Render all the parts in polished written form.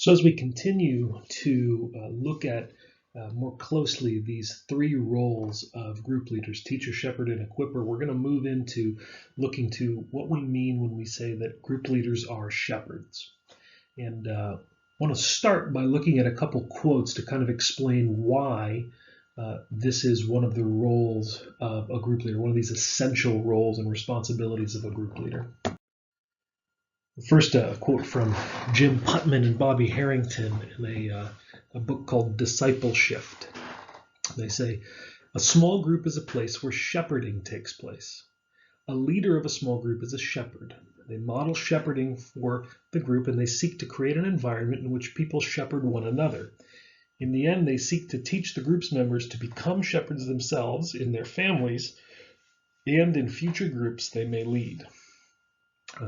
So as we continue to look at more closely these three roles of group leaders, teacher, shepherd, and equipper, we're going to move into looking to what we mean when we say that group leaders are shepherds. And I want to start by looking at a couple quotes to kind of explain why this is one of the roles of a group leader, one of these essential roles and responsibilities of a group leader. First, a quote from Jim Putman and Bobby Harrington in a book called Discipleship. They say, a small group is a place where shepherding takes place. A leader of a small group is a shepherd. They model shepherding for the group, and they seek to create an environment in which people shepherd one another. In the end, they seek to teach the group's members to become shepherds themselves in their families and in future groups they may lead.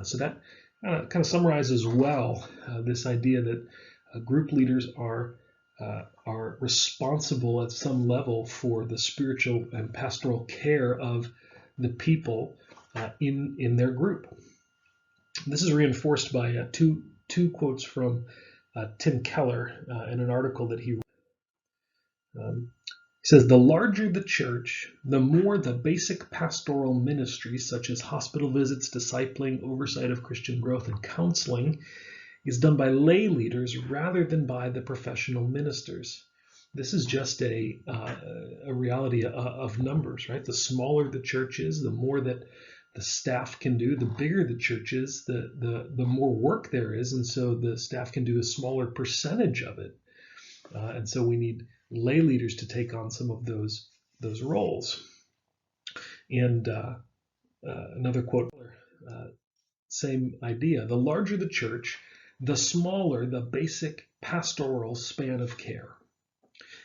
So that kind of summarizes well this idea that group leaders are responsible at some level for the spiritual and pastoral care of the people in their group. This is reinforced by two quotes from Tim Keller in an article that he wrote. He says, the larger the church, the more the basic pastoral ministries such as hospital visits, discipling, oversight of Christian growth, and counseling is done by lay leaders rather than by the professional ministers. This is just a reality of numbers, right? The smaller the church is, the more that the staff can do. The bigger the church is, the more work there is, and so the staff can do a smaller percentage of it. And so we need lay leaders to take on some of those roles. And another quote, same idea. The larger the church, the smaller the basic pastoral span of care.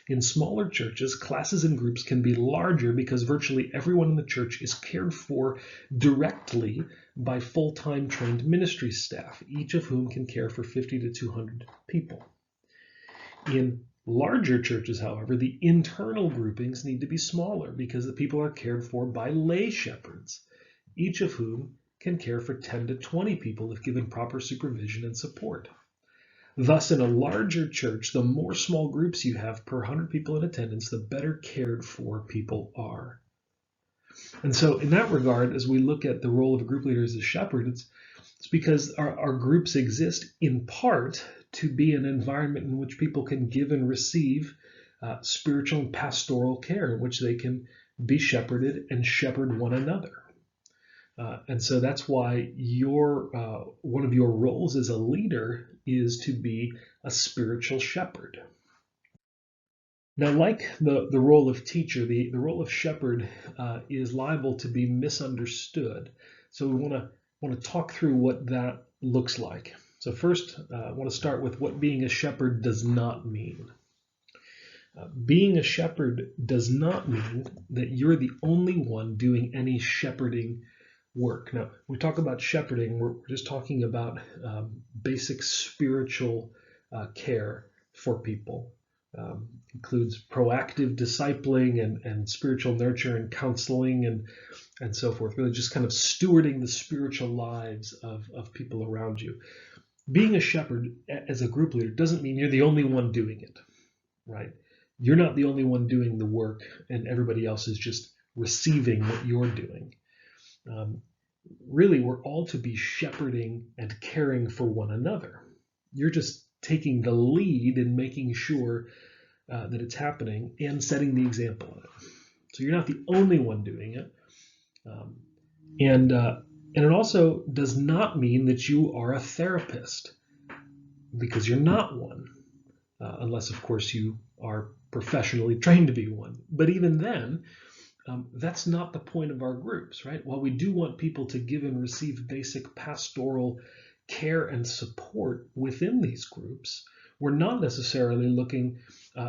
In smaller churches, classes and groups can be larger because virtually everyone in the church is cared for directly by full-time trained ministry staff, each of whom can care for 50 to 200 people. In larger churches, however, the internal groupings need to be smaller because the people are cared for by lay shepherds, each of whom can care for 10 to 20 people if given proper supervision and support. Thus, in a larger church, the more small groups you have per 100 people in attendance, the better cared for people are. And so in that regard, as we look at the role of a group leader as a shepherd, it's because our groups exist in part to be an environment in which people can give and receive spiritual and pastoral care, in which they can be shepherded and shepherd one another. And so that's why one of your roles as a leader is to be a spiritual shepherd. Now, like the role of teacher, the role of shepherd is liable to be misunderstood. So we want to talk through what that looks like. So first, I want to start with what being a shepherd does not mean. Being a shepherd does not mean that you're the only one doing any shepherding work. Now, when we talk about shepherding, we're just talking about basic spiritual care for people. Includes proactive discipling and spiritual nurture and counseling and so forth. Really just kind of stewarding the spiritual lives of people around you. Being a shepherd as a group leader doesn't mean you're the only one doing it, right? You're not the only one doing the work and everybody else is just receiving what you're doing. Really, we're all to be shepherding and caring for one another. You're just taking the lead in making sure that it's happening and setting the example of it. So you're not the only one doing it. And it also does not mean that you are a therapist, because you're not one, unless, of course, you are professionally trained to be one. But even then, that's not the point of our groups, right? While we do want people to give and receive basic pastoral care and support within these groups, we're not necessarily looking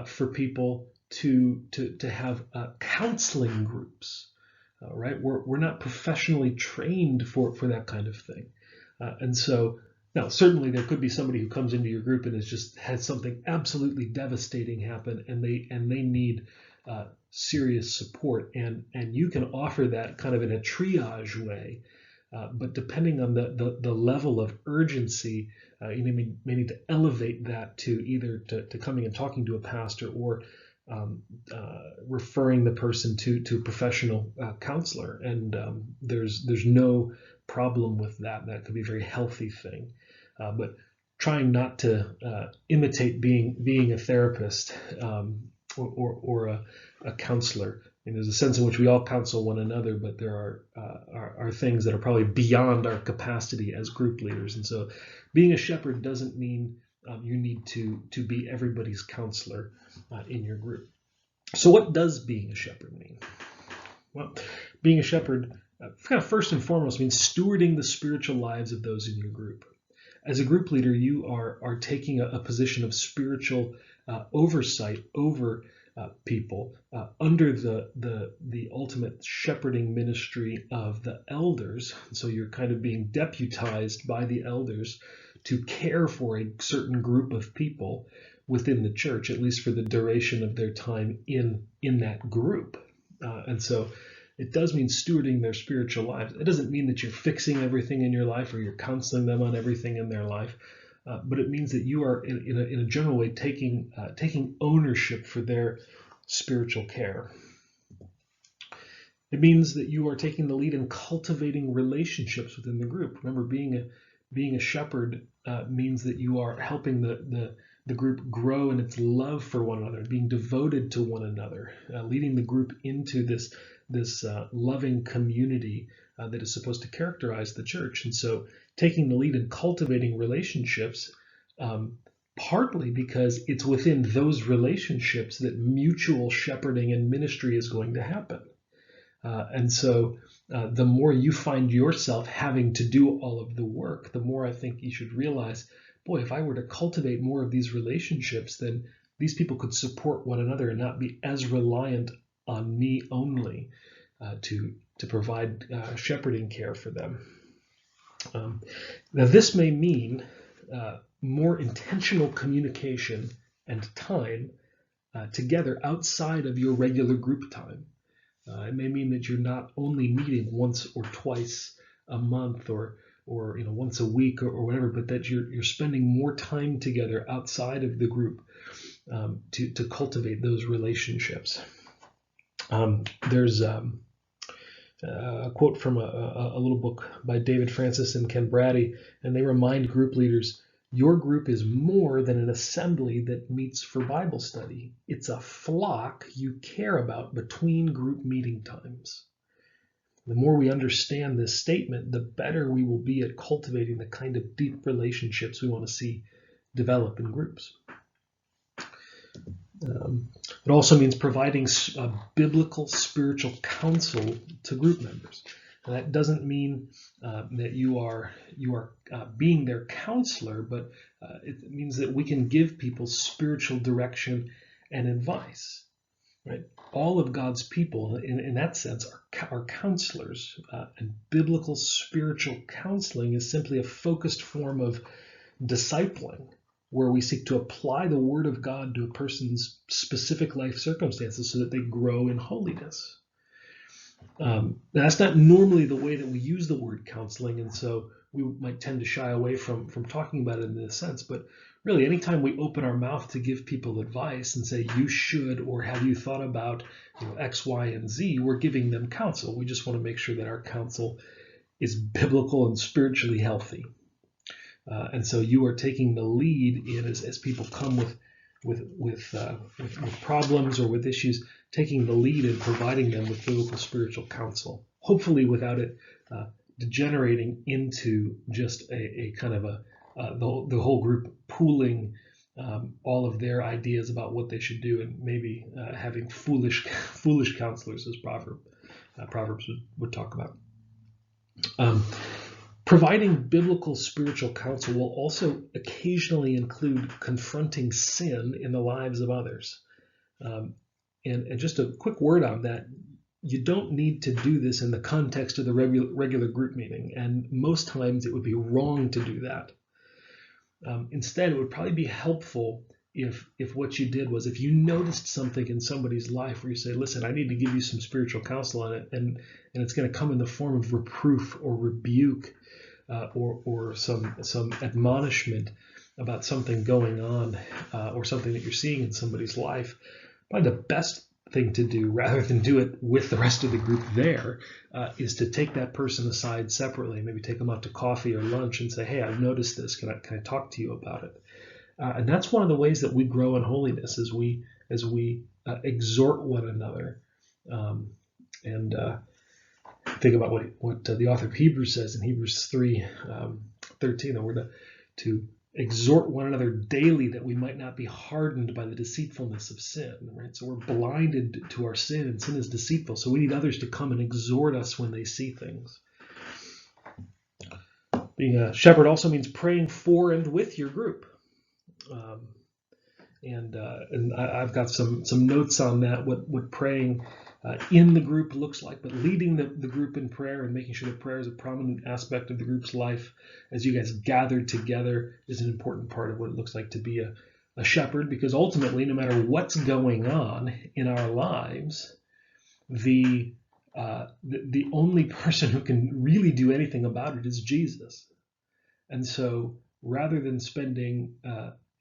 for people to have counseling groups, right? We're not professionally trained for that kind of thing. And so now, certainly there could be somebody who comes into your group and has something absolutely devastating happen, and they need serious support, and you can offer that kind of in a triage way. But depending on the level of urgency may need to elevate that to either to coming and talking to a pastor, or referring the person to a professional counselor. And there's no problem with that. That could be a very healthy thing. But trying not to imitate being a therapist or a counselor. And there's a sense in which we all counsel one another, but there are things that are probably beyond our capacity as group leaders. And so being a shepherd doesn't mean you need to be everybody's counselor in your group. So what does being a shepherd mean? Well, being a shepherd kind of first and foremost means stewarding the spiritual lives of those in your group. As a group leader, you are taking a position of spiritual oversight over people under the ultimate shepherding ministry of the elders. So you're kind of being deputized by the elders to care for a certain group of people within the church, at least for the duration of their time in that group. And so it does mean stewarding their spiritual lives. It doesn't mean that you're fixing everything in your life or you're counseling them on everything in their life, but it means that you are, in a general way, taking ownership for their spiritual care. It means that you are taking the lead in cultivating relationships within the group. Remember, being a shepherd means that you are helping the group grow in its love for one another, being devoted to one another, leading the group into this loving community that is supposed to characterize the church. And so taking the lead in cultivating relationships, partly because it's within those relationships that mutual shepherding and ministry is going to happen. And so the more you find yourself having to do all of the work, the more I think you should realize, boy, if I were to cultivate more of these relationships, then these people could support one another and not be as reliant on me only to provide shepherding care for them. Now, this may mean more intentional communication and time together outside of your regular group time. It may mean that you're not only meeting once or twice a month or once a week or whatever, but that you're spending more time together outside of the group to cultivate those relationships. There's a quote from a little book by David Francis and Ken Brady, and they remind group leaders, your group is more than an assembly that meets for Bible study. It's a flock you care about between group meeting times. The more we understand this statement, the better we will be at cultivating the kind of deep relationships we want to see develop in groups. It also means providing biblical spiritual counsel to group members. And that doesn't mean that you are being their counselor, but it means that we can give people spiritual direction and advice. Right? All of God's people, in that sense, are counselors. And biblical spiritual counseling is simply a focused form of discipling, where we seek to apply the Word of God to a person's specific life circumstances so that they grow in holiness. That's not normally the way that we use the word counseling, and so we might tend to shy away from talking about it in this sense. But really, anytime we open our mouth to give people advice and say, you should, or have you thought about X, Y, and Z, we're giving them counsel. We just want to make sure that our counsel is biblical and spiritually healthy. And so you are taking the lead in as people come with problems or with issues, taking the lead in providing them with biblical spiritual counsel, hopefully without it degenerating into just a kind of the whole group pooling all of their ideas about what they should do, and maybe having foolish counselors, as Proverbs would talk about. Providing biblical spiritual counsel will also occasionally include confronting sin in the lives of others. And just a quick word on that, you don't need to do this in the context of the regular group meeting, and most times it would be wrong to do that. Instead, it would probably be helpful if what you did was, if you noticed something in somebody's life where you say, listen, I need to give you some spiritual counsel on it, and it's going to come in the form of reproof or rebuke, or some admonishment about something going on or something that you're seeing in somebody's life, probably the best thing to do, rather than do it with the rest of the group there, is to take that person aside separately, maybe take them out to coffee or lunch and say, hey, I've noticed this. Can I talk to you about it? And that's one of the ways that we grow in holiness, as we exhort one another. And think about what the author of Hebrews says in Hebrews 3:13, that we're to exhort one another daily, that we might not be hardened by the deceitfulness of sin. Right? So we're blinded to our sin, and sin is deceitful. So we need others to come and exhort us when they see things. Being a shepherd also means praying for and with your group. And I've got some notes on that, what praying in the group looks like, but leading the group in prayer and making sure that prayer is a prominent aspect of the group's life as you guys gather together is an important part of what it looks like to be a shepherd, because ultimately, no matter what's going on in our lives, the only person who can really do anything about it is Jesus. And so rather than spending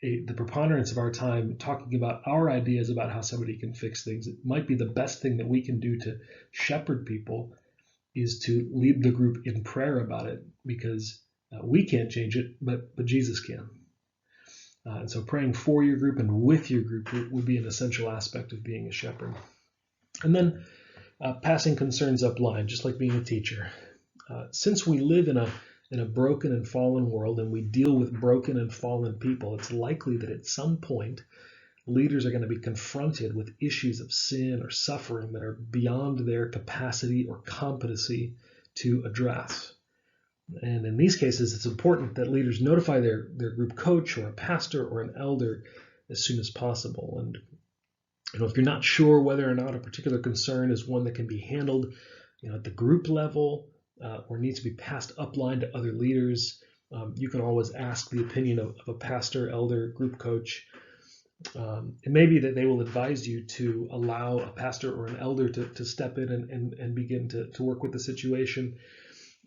the preponderance of our time talking about our ideas about how somebody can fix things, it might be the best thing that we can do to shepherd people is to lead the group in prayer about it, because we can't change it, but Jesus can. And so praying for your group and with your group would be an essential aspect of being a shepherd. And then passing concerns up line, just like being a teacher. Since we live in a broken and fallen world, and we deal with broken and fallen people, it's likely that at some point leaders are going to be confronted with issues of sin or suffering that are beyond their capacity or competency to address. And in these cases, it's important that leaders notify their group coach or a pastor or an elder as soon as possible. And if you're not sure whether or not a particular concern is one that can be handled at the group level, or needs to be passed upline to other leaders, you can always ask the opinion of a pastor, elder, group coach. It may be that they will advise you to allow a pastor or an elder to step in and begin to work with the situation.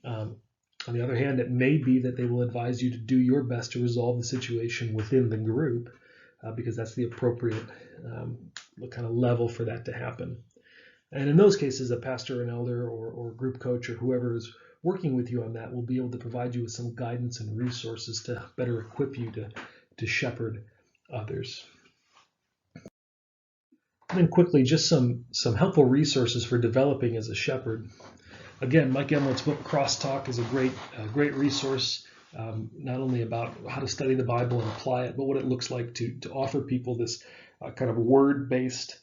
On the other hand, it may be that they will advise you to do your best to resolve the situation within the group, because that's the appropriate kind of level for that to happen. And in those cases, a pastor, an elder, or group coach, or whoever is working with you on that will be able to provide you with some guidance and resources to better equip you to shepherd others. And then quickly, just some helpful resources for developing as a shepherd. Again, Mike Emmert's book, Crosstalk, is a great resource, not only about how to study the Bible and apply it, but what it looks like to offer people this kind of word-based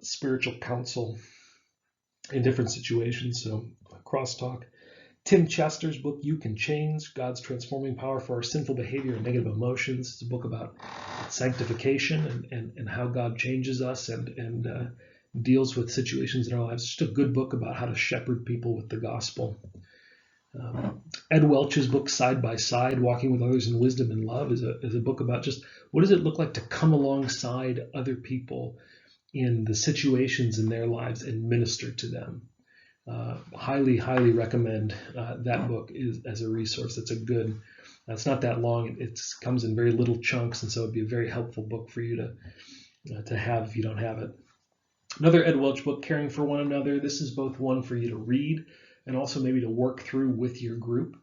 spiritual counsel in different situations. So Crosstalk. Tim Chester's book, You Can Change, God's Transforming Power for Our Sinful Behavior and Negative Emotions. It's a book about sanctification and how God changes us and deals with situations in our lives. It's just a good book about how to shepherd people with the gospel. Ed Welch's book, Side by Side, Walking with Others in Wisdom and Love, is a book about just what does it look like to come alongside other people in the situations in their lives and minister to them. Highly recommend that book as a resource. It's not that long. It comes in very little chunks, and so it'd be a very helpful book for you to have if you don't have it. Another Ed Welch book, Caring for One Another. This is both one for you to read and also maybe to work through with your group.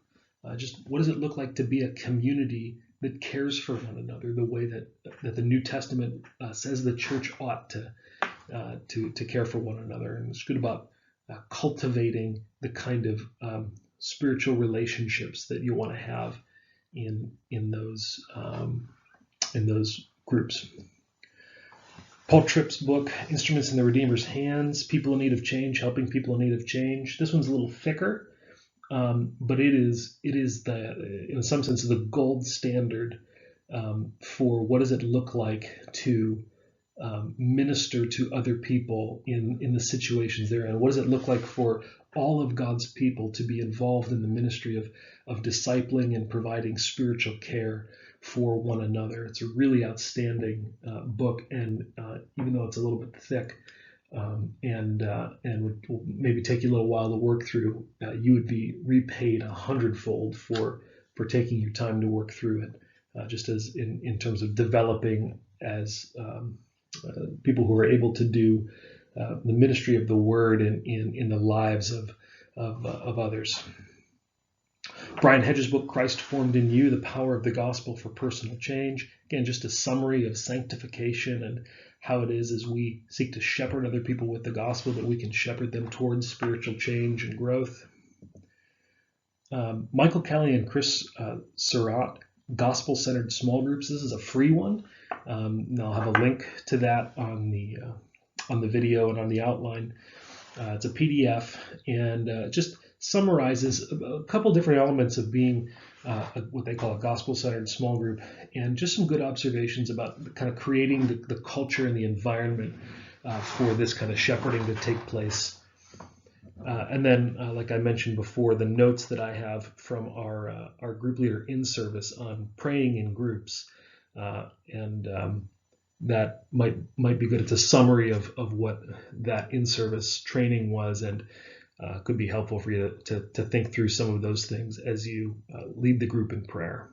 Just what does it look like to be a community that cares for one another the way that the New Testament says the church ought to care for one another. And it's good about cultivating the kind of spiritual relationships that you want to have in those groups. Paul Tripp's book, Instruments in the Redeemer's Hands, People in Need of Change, Helping People in Need of Change. This one's a little thicker, but it is in some sense the gold standard for what does it look like to minister to other people in the situations they're in. What does it look like for all of God's people to be involved in the ministry of discipling and providing spiritual care for one another? It's a really outstanding book, and even though it's a little bit thick, and will maybe take you a little while to work through, you would be repaid 100-fold for taking your time to work through it, just as in terms of developing as people who are able to do the ministry of the word in the lives of others. Brian Hedges' book, Christ Formed in You, The Power of the Gospel for Personal Change. Again, just a summary of sanctification and how it is as we seek to shepherd other people with the gospel that we can shepherd them towards spiritual change and growth. Michael Kelly and Chris Surratt, Gospel-Centered Small Groups. This is a free one. I'll have a link to that on the video and on the outline. It's a PDF and just summarizes a couple different elements of being what they call a gospel-centered small group, and just some good observations about kind of creating the culture and the environment for this kind of shepherding to take place. And then, like I mentioned before, the notes that I have from our group leader in service on praying in groups, and that might be good. It's a summary of what that in-service training was, and could be helpful for you to think through some of those things as you lead the group in prayer.